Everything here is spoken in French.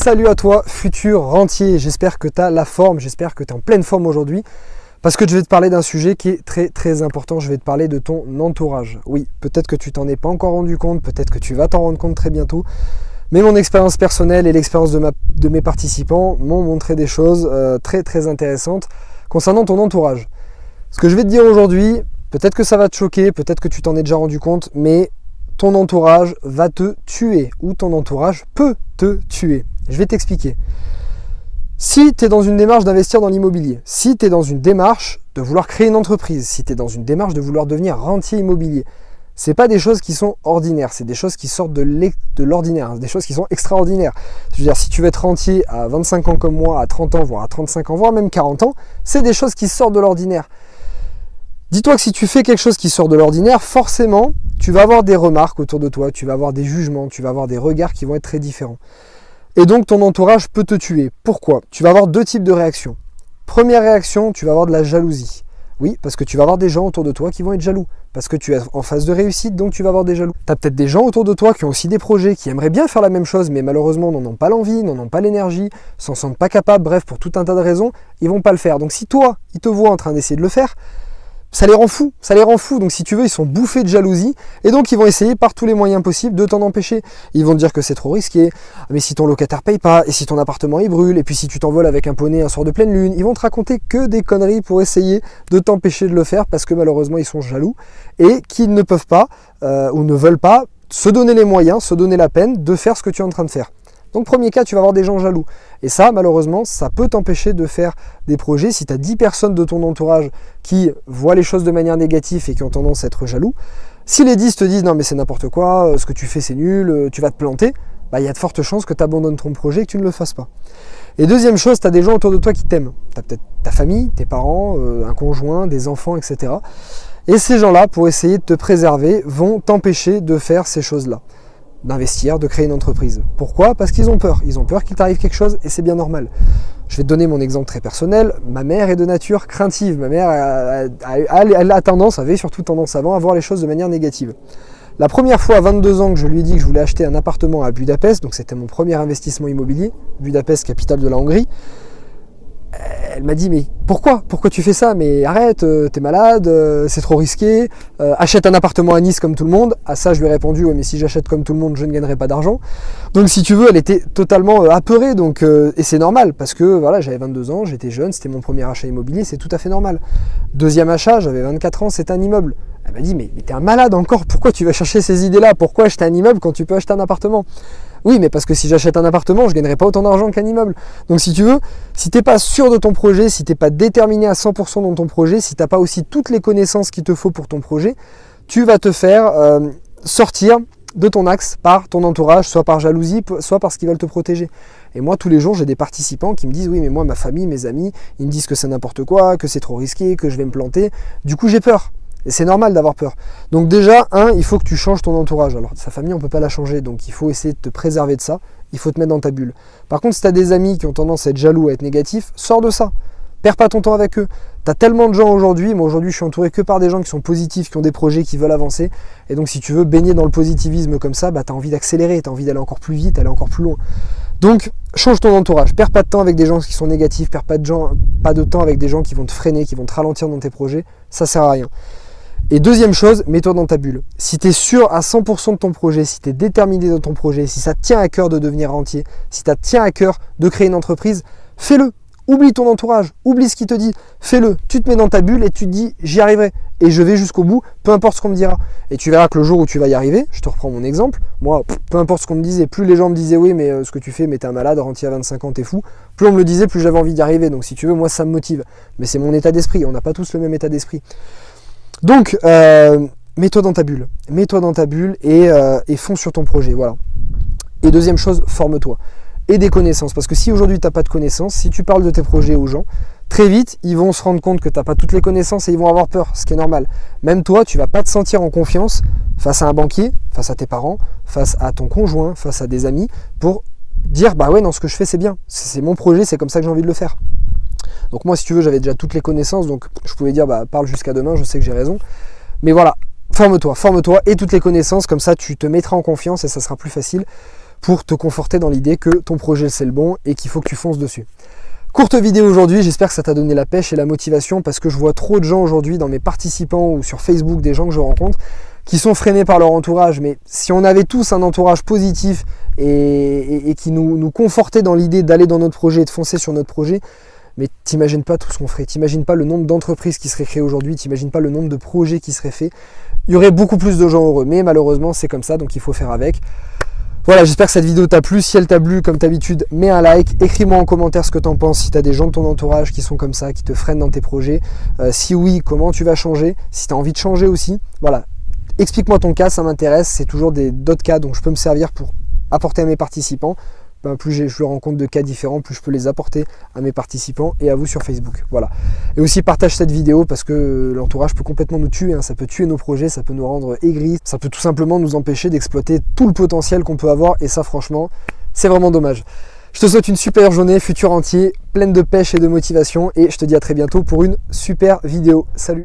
Salut à toi, futur rentier. J'espère que tu as la forme, j'espère que tu es en pleine forme aujourd'hui. Parce que je vais te parler d'un sujet qui est très très important. Je vais te parler de ton entourage. Oui, peut-être que tu t'en es pas encore rendu compte, peut-être que tu vas t'en rendre compte très bientôt. Mais mon expérience personnelle et l'expérience de mes participants m'ont montré des choses très très intéressantes concernant ton entourage. Ce que je vais te dire aujourd'hui, peut-être que ça va te choquer, peut-être que tu t'en es déjà rendu compte, mais ton entourage va te tuer ou ton entourage peut te tuer. Je vais t'expliquer. Si tu es dans une démarche d'investir dans l'immobilier, si tu es dans une démarche de vouloir créer une entreprise, si tu es dans une démarche de vouloir devenir rentier immobilier, ce n'est pas des choses qui sont ordinaires, c'est des choses qui sortent de l'ordinaire, des choses qui sont extraordinaires. Je veux dire, si tu veux être rentier à 25 ans comme moi, à 30 ans, voire à 35 ans, voire même 40 ans, c'est des choses qui sortent de l'ordinaire. Dis-toi que si tu fais quelque chose qui sort de l'ordinaire, forcément, tu vas avoir des remarques autour de toi, tu vas avoir des jugements, tu vas avoir des regards qui vont être très différents. Et donc ton entourage peut te tuer. Pourquoi ? Tu vas avoir deux types de réactions. Première réaction, tu vas avoir de la jalousie. Oui, parce que tu vas avoir des gens autour de toi qui vont être jaloux. Parce que tu es en phase de réussite, donc tu vas avoir des jaloux. Tu as peut-être des gens autour de toi qui ont aussi des projets, qui aimeraient bien faire la même chose, mais malheureusement n'en ont pas l'envie, n'en ont pas l'énergie, s'en sentent pas capables, bref, pour tout un tas de raisons, ils vont pas le faire. Donc si toi, ils te voient en train d'essayer de le faire, ça les rend fous. Donc si tu veux, ils sont bouffés de jalousie et donc ils vont essayer par tous les moyens possibles de t'en empêcher. Ils vont te dire que c'est trop risqué, mais si ton locataire paye pas, et si ton appartement il brûle, et puis si tu t'envoles avec un poney un soir de pleine lune, ils vont te raconter que des conneries pour essayer de t'empêcher de le faire parce que malheureusement ils sont jaloux et qu'ils ne peuvent pas ou ne veulent pas se donner les moyens, se donner la peine de faire ce que tu es en train de faire. Donc premier cas, tu vas avoir des gens jaloux. Et ça, malheureusement, ça peut t'empêcher de faire des projets. Si tu as 10 personnes de ton entourage qui voient les choses de manière négative et qui ont tendance à être jaloux, si les 10 te disent « non mais c'est n'importe quoi, ce que tu fais c'est nul, tu vas te planter », il y a de fortes chances que tu abandonnes ton projet et que tu ne le fasses pas. Et deuxième chose, tu as des gens autour de toi qui t'aiment. Tu as peut-être ta famille, tes parents, un conjoint, des enfants, etc. Et ces gens-là, pour essayer de te préserver, vont t'empêcher de faire ces choses-là. D'investir, de créer une entreprise. Pourquoi ? Parce qu'ils ont peur. Ils ont peur qu'il t'arrive quelque chose et c'est bien normal. Je vais te donner mon exemple très personnel. Ma mère est de nature craintive. Ma mère avait surtout tendance avant à voir les choses de manière négative. La première fois à 22 ans que je lui ai dit que je voulais acheter un appartement à Budapest, donc c'était mon premier investissement immobilier, Budapest, capitale de la Hongrie, elle m'a dit mais pourquoi tu fais ça? Mais arrête, t'es malade, c'est trop risqué, achète un appartement à Nice comme tout le monde. À ça je lui ai répondu ouais, mais si j'achète comme tout le monde je ne gagnerai pas d'argent. Donc si tu veux elle était totalement apeurée et c'est normal parce que voilà j'avais 22 ans, j'étais jeune, c'était mon premier achat immobilier, c'est tout à fait normal. Deuxième achat, j'avais 24 ans, c'est un immeuble. Elle m'a dit mais t'es un malade encore, pourquoi tu vas chercher ces idées là? Pourquoi acheter un immeuble quand tu peux acheter un appartement? Oui, mais parce que si j'achète un appartement, je ne gagnerai pas autant d'argent qu'un immeuble. Donc si tu veux, si tu n'es pas sûr de ton projet, si tu n'es pas déterminé à 100% dans ton projet, si tu n'as pas aussi toutes les connaissances qu'il te faut pour ton projet, tu vas te faire sortir de ton axe par ton entourage, soit par jalousie, soit parce qu'ils veulent te protéger. Et moi, tous les jours, j'ai des participants qui me disent « Oui, mais moi, ma famille, mes amis, ils me disent que c'est n'importe quoi, que c'est trop risqué, que je vais me planter. Du coup, j'ai peur. » Et c'est normal d'avoir peur. Donc déjà, il faut que tu changes ton entourage. Alors sa famille, on ne peut pas la changer, donc il faut essayer de te préserver de ça. Il faut te mettre dans ta bulle. Par contre, si tu as des amis qui ont tendance à être jaloux, à être négatifs, sors de ça. Perds pas ton temps avec eux. Tu as tellement de gens aujourd'hui. Moi aujourd'hui, je suis entouré que par des gens qui sont positifs, qui ont des projets, qui veulent avancer. Et donc si tu veux baigner dans le positivisme comme ça, tu as envie d'accélérer, tu as envie d'aller encore plus vite, aller encore plus loin. Donc change ton entourage. Perds pas de temps avec des gens qui sont négatifs. Perds pas de temps avec des gens qui vont te freiner, qui vont te ralentir dans tes projets. Ça sert à rien. Et deuxième chose, mets-toi dans ta bulle. Si tu es sûr à 100% de ton projet, si tu es déterminé dans ton projet, si ça te tient à cœur de devenir rentier, si ça te tient à cœur de créer une entreprise, fais-le. Oublie ton entourage, oublie ce qu'il te dit, fais-le. Tu te mets dans ta bulle et tu te dis j'y arriverai et je vais jusqu'au bout, peu importe ce qu'on me dira. Et tu verras que le jour où tu vas y arriver, je te reprends mon exemple, moi, peu importe ce qu'on me disait, plus les gens me disaient oui mais ce que tu fais, mais t'es un malade, rentier à 25 ans, t'es fou, plus on me le disait, plus j'avais envie d'y arriver. Donc si tu veux, moi ça me motive. Mais c'est mon état d'esprit, on n'a pas tous le même état d'esprit. Donc, mets-toi dans ta bulle et fonce sur ton projet, voilà. Et deuxième chose, forme-toi. Et des connaissances, parce que si aujourd'hui tu n'as pas de connaissances, si tu parles de tes projets aux gens, très vite, ils vont se rendre compte que tu n'as pas toutes les connaissances et ils vont avoir peur, ce qui est normal. Même toi, tu ne vas pas te sentir en confiance face à un banquier, face à tes parents, face à ton conjoint, face à des amis, pour dire, bah ouais, non, ce que je fais, c'est bien. C'est mon projet, c'est comme ça que j'ai envie de le faire. Donc moi, si tu veux, j'avais déjà toutes les connaissances, donc je pouvais dire, bah parle jusqu'à demain, je sais que j'ai raison. Mais voilà, forme-toi et toutes les connaissances, comme ça tu te mettras en confiance et ça sera plus facile pour te conforter dans l'idée que ton projet c'est le bon et qu'il faut que tu fonces dessus. Courte vidéo aujourd'hui, j'espère que ça t'a donné la pêche et la motivation parce que je vois trop de gens aujourd'hui dans mes participants ou sur Facebook, des gens que je rencontre qui sont freinés par leur entourage. Mais si on avait tous un entourage positif et qui nous confortait dans l'idée d'aller dans notre projet et de foncer sur notre projet, mais t'imagines pas tout ce qu'on ferait, t'imagines pas le nombre d'entreprises qui seraient créées aujourd'hui, t'imagines pas le nombre de projets qui seraient faits. Il y aurait beaucoup plus de gens heureux, mais malheureusement c'est comme ça, donc il faut faire avec. Voilà, j'espère que cette vidéo t'a plu. Si elle t'a plu, comme d'habitude, mets un like, écris-moi en commentaire ce que t'en penses, si t'as des gens de ton entourage qui sont comme ça, qui te freinent dans tes projets. Si oui, comment tu vas changer, si t'as envie de changer aussi. Voilà, explique-moi ton cas, ça m'intéresse, c'est toujours d'autres cas dont je peux me servir pour apporter à mes participants. Plus je rencontre de cas différents, plus je peux les apporter à mes participants et à vous sur Facebook. Voilà. Et aussi partage cette vidéo parce que l'entourage peut complètement nous tuer, hein. Ça peut tuer nos projets, ça peut nous rendre aigris, ça peut tout simplement nous empêcher d'exploiter tout le potentiel qu'on peut avoir et ça franchement, c'est vraiment dommage. Je te souhaite une super journée, futur entier, pleine de pêche et de motivation et je te dis à très bientôt pour une super vidéo. Salut!